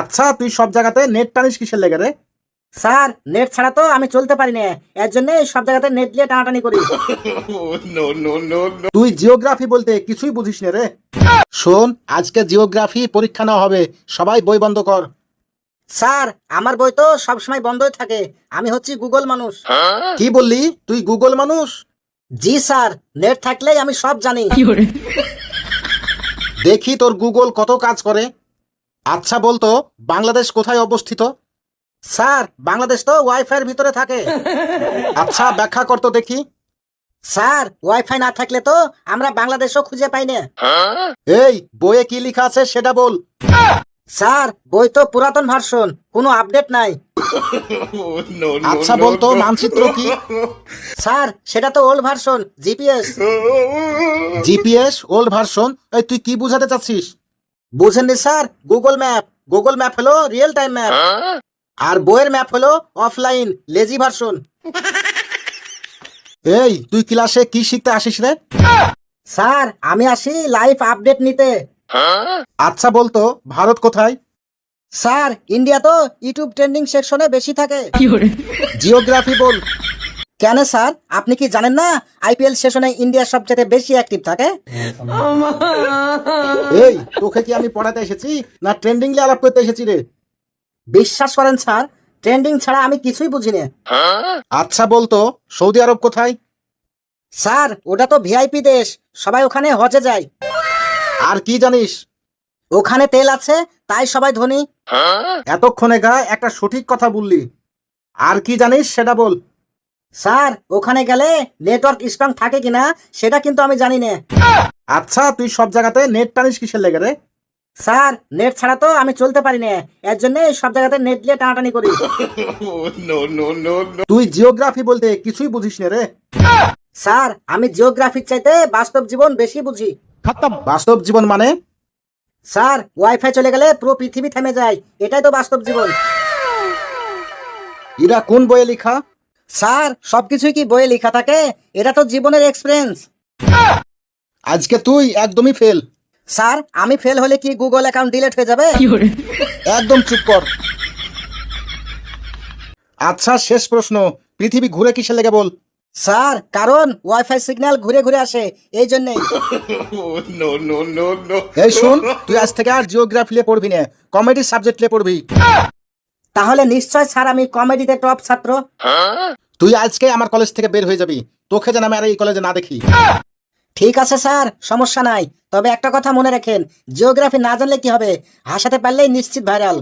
আচ্ছা তুই সব জায়গাতে নেট টানিস কিসের লেগে রে? স্যার নেট ছাড়া তো আমি চলতে পারি না, এর জন্য সব জায়গাতে নেট দিয়ে টানাটানি করি। তুই জিওগ্রাফি বলতে কিছুই বুঝিস না রে। শোন, আজকে জিওগ্রাফি পরীক্ষা নেওয়া হবে, সবাই বই বন্ধ কর। স্যার আমার বই তো সবসময় বন্ধই থাকে, আমি হচ্ছি গুগল মানুষ। কি বললি? তুই গুগল মানুষ? জি স্যার, নেট থাকলেই আমি সব জানি। দেখি তোর গুগল কত কাজ করে। আচ্ছা বলতো, বাংলাদেশ কোথায় অবস্থিত? স্যার বাংলাদেশ তো ওয়াইফাই এর ভিতরে থাকে। আচ্ছা ব্যাখ্যা কর তো দেখি। স্যার ওয়াইফাই না থাকলে তো আমরা বাংলাদেশও খুঁজে পাই না। এই বইয়ে কি লেখা আছে সেটা বল। স্যার বই তো পুরাতন ভার্সন, কোনো আপডেট নাই। আচ্ছা বলতো মানচিত্র কি? স্যার সেটা তো old version, GPS. GPS old version? এই তুই কি বুঝাতে চাচ্ছিস? বুঝেননি sir? Google map, Google map হলো রিয়েল টাইম ম্যাপ, আর বইয়ের ম্যাপ হলো অফলাইন লেজি ভার্সন। এই তুই ক্লাসে কি শিখতে আসিস রে? স্যার আমি আসি লাইভ আপডেট নিতে। আচ্ছা বলতো ভারত কোথায়? স্যার ইন্ডিয়া তো ইউটিউব ট্রেন্ডিং সেকশনে বেশি থাকে। জিওগ্রাফি বল। কেন স্যার আপনি কি জানেন না আইপিএল সেশনে ইন্ডিয়া সবচেয়ে বেশি অ্যাক্টিভ থাকে? এই তোকে কি আমি পড়াতে এসেছি না ট্রেন্ডিং নিয়ে আলাপ করতে এসেছি রে? বিশ্বাস করেন স্যার, ট্রেন্ডিং ছাড়া আমি কিছুই বুঝি না। আচ্ছা বলতো সৌদি আরব কোথায়? স্যার ওটা তো ভিআইপি দেশ, সবাই ওখানে হজে যায়। আর কি জানিস? ওখানে তেল আছে তাই সবাই ধনী। এতক্ষণে গায়ে একটা সঠিক কথা বললি। আর কি জানিস সেটা বল। স্যার ওখানে গেলে নেটওয়ার্ক স্ট্রং থাকে কিনা সেটা কিন্তু আমি জানি না। আচ্ছা তুই সব জায়গাতে নেট টানিস কিসের লেগে রে? স্যার নেট ছাড়া তো আমি চলতে পারি না, এর জন্য সব জায়গাতে নেট দিয়ে টানাটানি করি। তুই জিওগ্রাফি বলতে কিছুই বুঝিস না রে। স্যার আমি জিওগ্রাফির চাইতে বাস্তব জীবন বেশি বুঝি। বাস্তব জীবন মানে? স্যার ওয়াইফাই চলে গেলে পুরো পৃথিবী থেমে যায়, এটাই তো বাস্তব জীবন। এরা কোন বইয়ে লেখা? স্যার সবকিছুই কি বইয়ে লেখা থাকে? এটা তো জীবনের এক্সপিরিয়েন্স। আজকে তুই একদমই ফেল। স্যার আমি ফেল হলে কি গুগল অ্যাকাউন্ট ডিলিট হয়ে যাবে? একদম চুপ কর। আচ্ছা শেষ প্রশ্ন, পৃথিবী ঘুরে কিসের লেগে বল। স্যার কারণ ওয়াইফাই সিগন্যাল ঘুরে ঘুরে আসে, এই জন্যই। এই শোন, তুই আজ থেকে আর জিওগ্রাফি নিয়ে পড়বি না, কমেডি সাবজেক্ট নিয়ে পড়বি। তাহলে নিশ্চয় স্যার আমি কমেডিতে টপ ছাত্র। তুই আজকে আমার কলেজ থেকে বের হয়ে যাবি, তোকে যেন আমি আর এই কলেজে না দেখি। ঠিক আছে স্যার, সমস্যা নাই, তবে একটা কথা মনে রাখেন, জিওগ্রাফি না জানলে কি হবে, হাসাতে পারলেই নিশ্চিত ভাইরাল।